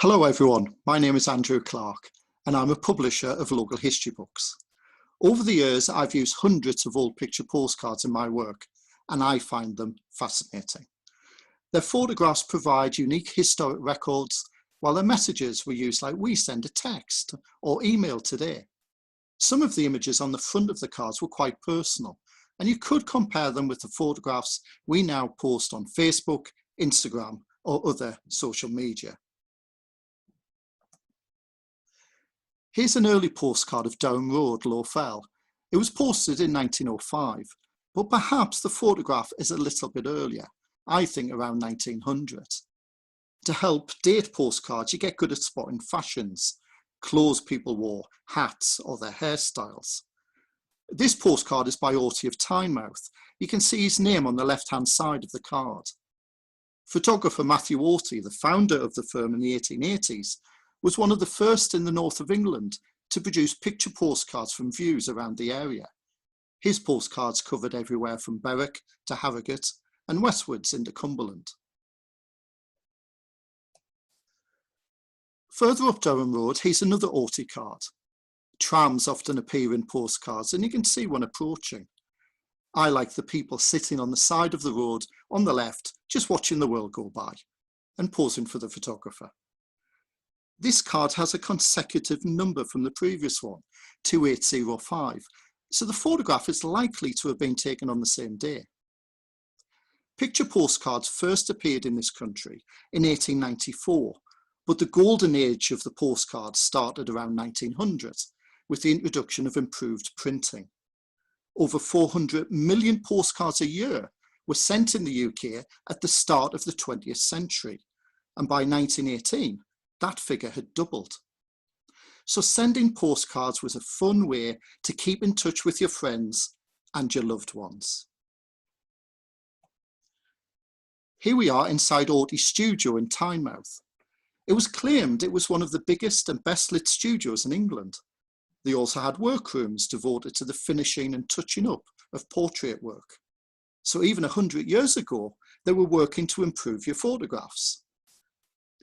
Hello everyone, my name is Andrew Clark and I'm a publisher of local history books. Over the years I've used hundreds of old picture postcards in my work and I find them fascinating. Their photographs provide unique historic records while their messages were used like we send a text or email today. Some of the images on the front of the cards were quite personal and you could compare them with the photographs we now post on Facebook, Instagram or other social media. Here's an early postcard of Durham Road, Low Fell. It was posted in 1905, but perhaps the photograph is a little bit earlier, I think around 1900. To help date postcards, you get good at spotting fashions, clothes people wore, hats or their hairstyles. This postcard is by Orty of Tynemouth. You can see his name on the left-hand side of the card. Photographer Matthew Orty, the founder of the firm in the 1880s, was one of the first in the north of England to produce picture postcards from views around the area. His postcards covered everywhere from Berwick to Harrogate and westwards into Cumberland. Further up Durham Road, here's another Orty card. Trams often appear in postcards and you can see one approaching. I like the people sitting on the side of the road on the left, just watching the world go by and posing for the photographer. This card has a consecutive number from the previous one, 2805, so the photograph is likely to have been taken on the same day. Picture postcards first appeared in this country in 1894, but the golden age of the postcard started around 1900 with the introduction of improved printing. Over 400 million postcards a year were sent in the UK at the start of the 20th century, and by 1918, that figure had doubled. So sending postcards was a fun way to keep in touch with your friends and your loved ones. Here we are inside Orty's studio in Tynemouth. It was claimed it was one of the biggest and best lit studios in England. They also had workrooms devoted to the finishing and touching up of portrait work. So even 100 years ago, they were working to improve your photographs.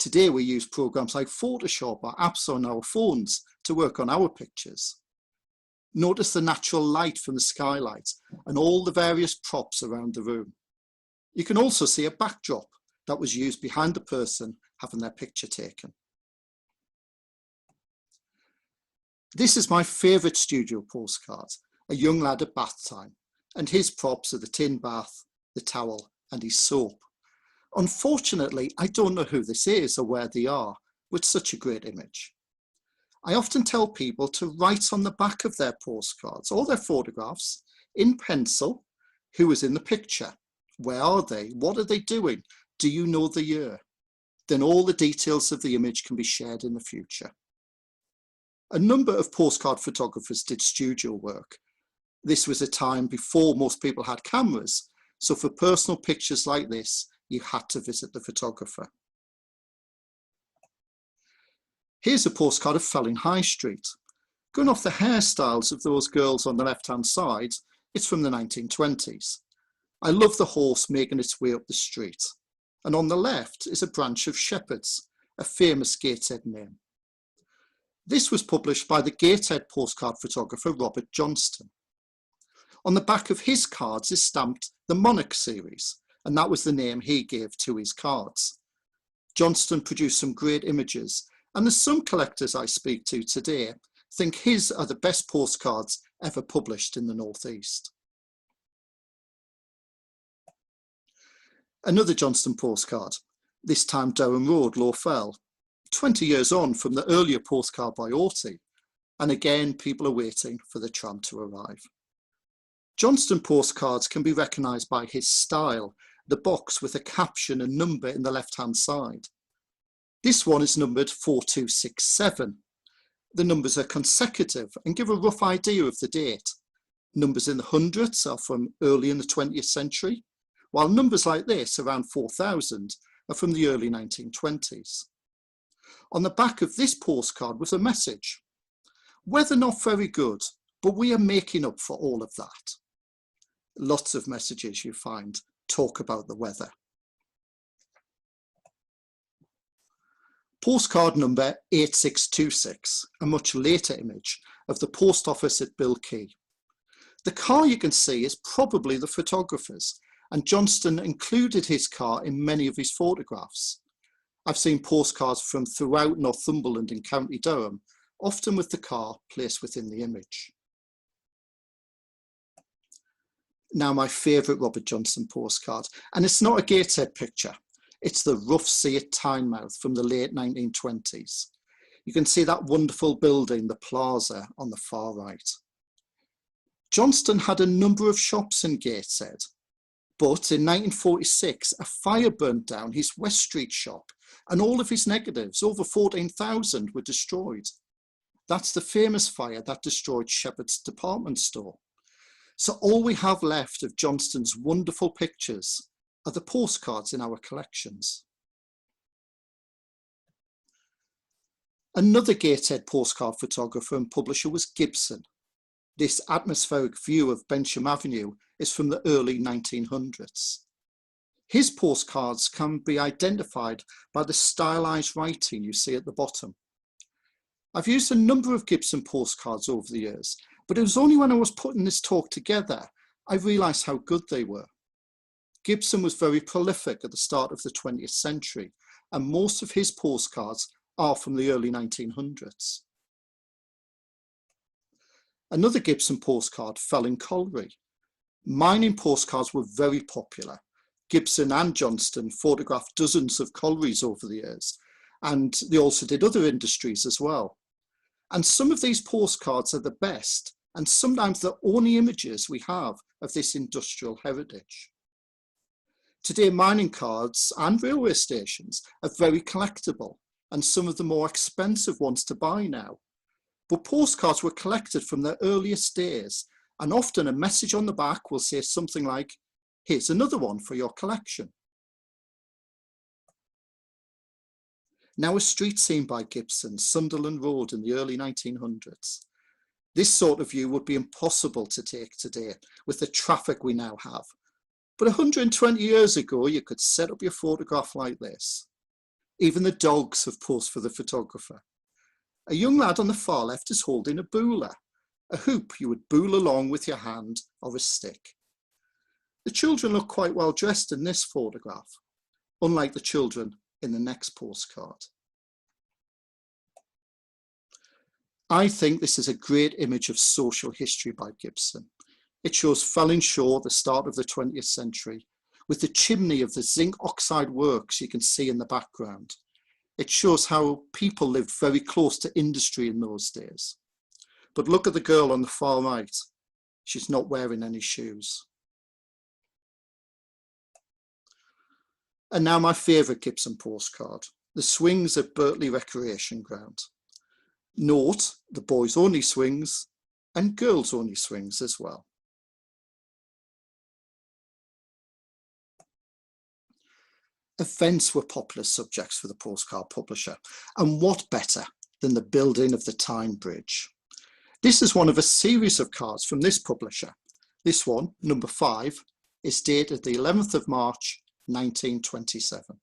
Today we use programs like Photoshop or apps on our phones to work on our pictures. Notice the natural light from the skylight and all the various props around the room. You can also see a backdrop that was used behind the person having their picture taken. This is my favourite studio postcard, a young lad at bath time, and his props are the tin bath, the towel and his soap. Unfortunately, I don't know who this is or where they are, with such a great image. I often tell people to write on the back of their postcards or their photographs in pencil, who is in the picture, where are they, what are they doing, do you know the year? Then all the details of the image can be shared in the future. A number of postcard photographers did studio work. This was a time before most people had cameras, so for personal pictures like this, you had to visit the photographer. Here's a postcard of Felling High Street. Going off the hairstyles of those girls on the left-hand side, it's from the 1920s. I love the horse making its way up the street. And on the left is a branch of Shepherds, a famous Gateshead name. This was published by the Gateshead postcard photographer Robert Johnston. On the back of his cards is stamped the Monarch series, and that was the name he gave to his cards. Johnston produced some great images, and there's some collectors I speak to today think his are the best postcards ever published in the North East. Another Johnston postcard, this time Durham Road, Low Fell, 20 years on from the earlier postcard by Orty, and again people are waiting for the tram to arrive. Johnston postcards can be recognised by his style, the box with a caption and number in the left-hand side. This one is numbered 4267. The numbers are consecutive and give a rough idea of the date. Numbers in the hundreds are from early in the 20th century, while numbers like this, around 4000, are from the early 1920s. On the back of this postcard was a message. Weather not very good, but we are making up for all of that. Lots of messages you find talk about the weather. Postcard number 8626, a much later image of the post office at Bilkey. The car you can see is probably the photographer's, and Johnston included his car in many of his photographs. I've seen postcards from throughout Northumberland and County Durham, often with the car placed within the image. Now my favourite Robert Johnson postcard, and it's not a Gateshead picture. It's the rough sea at Tynemouth from the late 1920s. You can see that wonderful building, the plaza, on the far right. Johnston had a number of shops in Gateshead, but in 1946, a fire burnt down his West Street shop and all of his negatives, over 14,000, were destroyed. That's the famous fire that destroyed Shepherd's department store. So all we have left of Johnston's wonderful pictures are the postcards in our collections. Another Gateshead postcard photographer and publisher was Gibson. This atmospheric view of Bensham Avenue is from the early 1900s. His postcards can be identified by the stylized writing you see at the bottom. I've used a number of Gibson postcards over the years, but it was only when I was putting this talk together I realised how good they were. Gibson was very prolific at the start of the 20th century, and most of his postcards are from the early 1900s. Another Gibson postcard fell in colliery. Mining postcards were very popular. Gibson and Johnston photographed dozens of collieries over the years, and they also did other industries as well. And some of these postcards are the best, and sometimes the only images we have of this industrial heritage. Today, mining cards and railway stations are very collectible, and some of the more expensive ones to buy now. But postcards were collected from their earliest days, and often a message on the back will say something like, "Here's another one for your collection." Now a street scene by Gibson, Sunderland Road in the early 1900s. This sort of view would be impossible to take today with the traffic we now have. But 120 years ago, you could set up your photograph like this. Even the dogs have posed for the photographer. A young lad on the far left is holding a bowler, a hoop you would bowl along with your hand or a stick. The children look quite well dressed in this photograph, unlike the children in the next postcard. I think this is a great image of social history by Gibson. It shows Fellingshaw, the start of the 20th century, with the chimney of the zinc oxide works you can see in the background. It shows how people lived very close to industry in those days. But look at the girl on the far right. She's not wearing any shoes. And now my favourite Gibson postcard, the swings at Birtley Recreation Ground. Note the boys only swings and girls only swings as well. Events were popular subjects for the postcard publisher, and what better than the building of the Tyne Bridge? This is one of a series of cards from this publisher. This one, number 5, is dated the 11th of March 1927.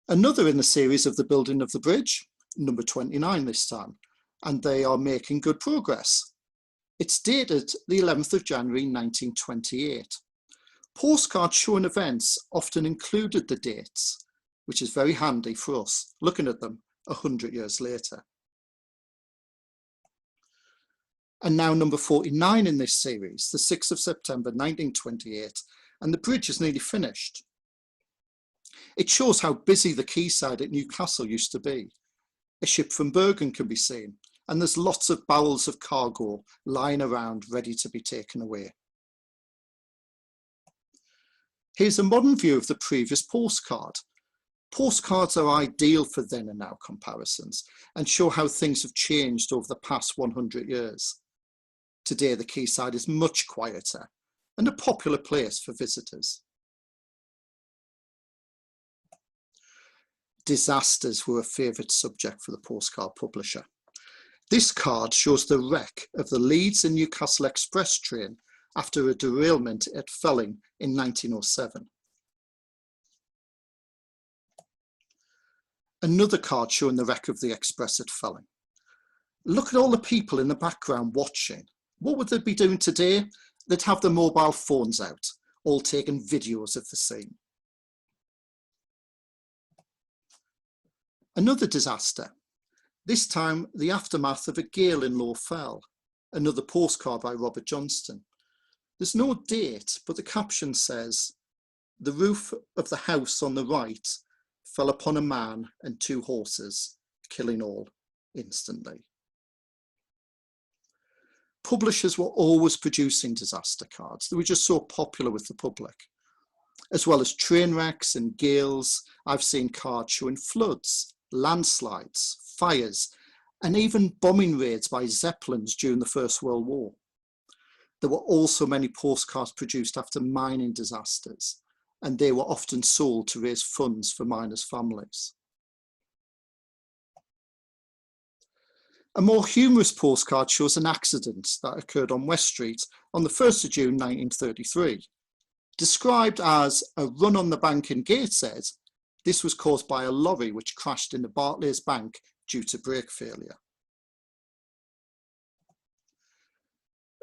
Another in the series of the building of the bridge, number 29 this time, and they are making good progress. It's dated the 11th of January 1928. Postcards showing events often included the dates, which is very handy for us, looking at them 100 years later. And now number 49 in this series, the 6th of September 1928, and the bridge is nearly finished. It shows how busy the quayside at Newcastle used to be. A ship from Bergen can be seen, and there's lots of barrels of cargo lying around ready to be taken away. Here's a modern view of the previous postcard. Postcards are ideal for then and now comparisons and show how things have changed over the past 100 years. Today the quayside is much quieter and a popular place for visitors. Disasters were a favourite subject for the postcard publisher. This card shows the wreck of the Leeds and Newcastle Express train after a derailment at Felling in 1907. Another card showing the wreck of the Express at Felling. Look at all the people in the background watching. What would they be doing today? They'd have their mobile phones out, all taking videos of the scene. Another disaster, this time the aftermath of a gale in Low Fell, another postcard by Robert Johnston. There's no date, but the caption says, "The roof of the house on the right fell upon a man and 2 horses, killing all instantly." Publishers were always producing disaster cards. They were just so popular with the public. As well as train wrecks and gales, I've seen cards showing floods, landslides, fires, and even bombing raids by Zeppelins during the First World War. There were also many postcards produced after mining disasters, and they were often sold to raise funds for miners' families. A more humorous postcard shows an accident that occurred on West Street on the 1st of June 1933. Described as a run on the bank in Gateshead, this was caused by a lorry which crashed into Barclays Bank due to brake failure.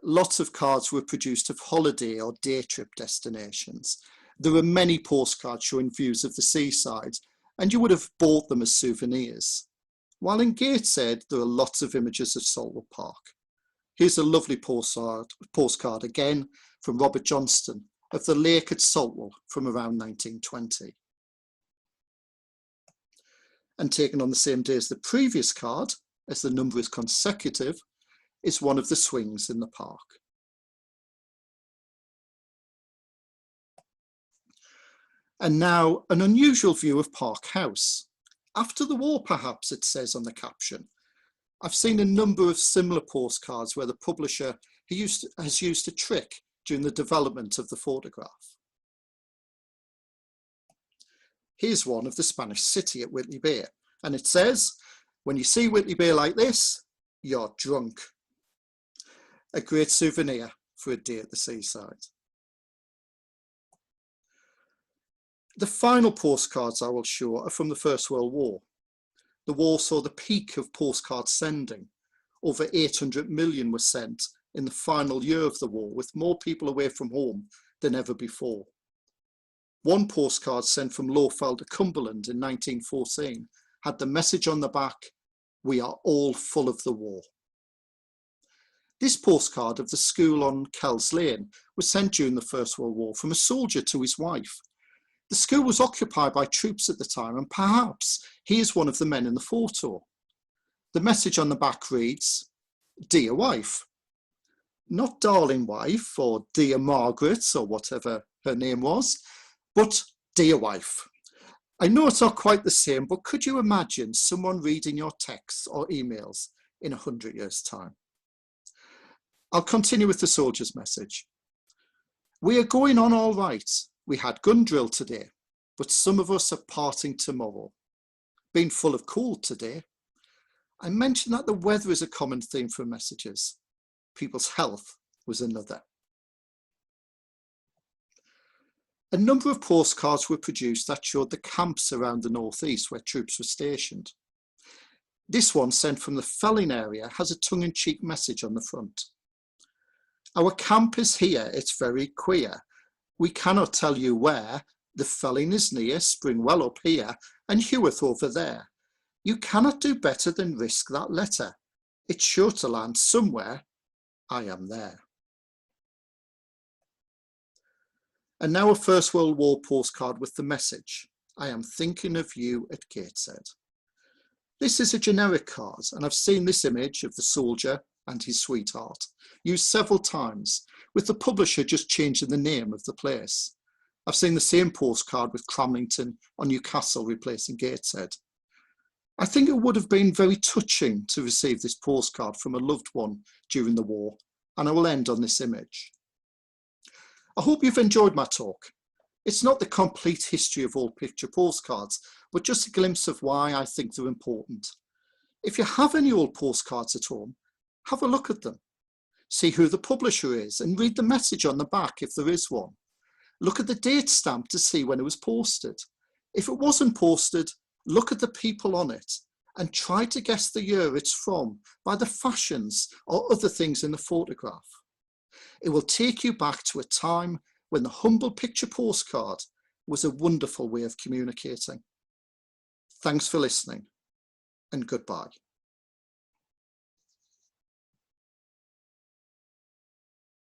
Lots of cards were produced of holiday or day trip destinations. There were many postcards showing views of the seaside, and you would have bought them as souvenirs. While in Gateshead, there are lots of images of Saltwell Park. Here's a lovely postcard again from Robert Johnston of the lake at Saltwell from around 1920. And taken on the same day as the previous card, as the number is consecutive, is one of the swings in the park. And now an unusual view of Park House. After the war, perhaps, it says on the caption. I've seen a number of similar postcards where the publisher has used a trick during the development of the photograph. Here's one of the Spanish city at Whitley Bay, and it says, "When you see Whitley Bay like this, you're drunk." A great souvenir for a day at the seaside. The final postcards I will show are from the First World War. The war saw the peak of postcard sending. Over 800 million were sent in the final year of the war, with more people away from home than ever before. One postcard sent from Low Fell to Cumberland in 1914 had the message on the back, "We are all full of the war." This postcard of the school on Kells Lane was sent during the First World War from a soldier to his wife. The school was occupied by troops at the time, and perhaps he is one of the men in the photo. The message on the back reads, "Dear wife." Not darling wife or dear Margaret or whatever her name was, but dear wife. I know it's not quite the same, but could you imagine someone reading your texts or emails in 100 years' time? I'll continue with the soldier's message. "We are going on all right. We had gun drill today, but some of us are parting tomorrow. Been full of cold today." I mentioned that the weather is a common theme for messages. People's health was another. A number of postcards were produced that showed the camps around the northeast where troops were stationed. This one, sent from the Felling area, has a tongue-in-cheek message on the front. "Our camp is here, it's very queer. We cannot tell you where. The Felling is near, Springwell up here, and Heworth over there. You cannot do better than risk that letter. It's sure to land somewhere. I am there." And now a First World War postcard with the message, "I am thinking of you at Gateshead." This is a generic card, and I've seen this image of the soldier and his sweetheart used several times, with the publisher just changing the name of the place. I've seen the same postcard with Cramlington or Newcastle replacing Gateshead. I think it would have been very touching to receive this postcard from a loved one during the war, and I will end on this image. I hope you've enjoyed my talk. It's not the complete history of all picture postcards, but just a glimpse of why I think they're important. If you have any old postcards at home, have a look at them. See who the publisher is and read the message on the back if there is one. Look at the date stamp to see when it was posted. If it wasn't posted, Look at the people on it and try to guess the year it's from by the fashions or other things in the photograph. It will take you back to a time when the humble picture postcard was a wonderful way of communicating. Thanks for listening, and goodbye.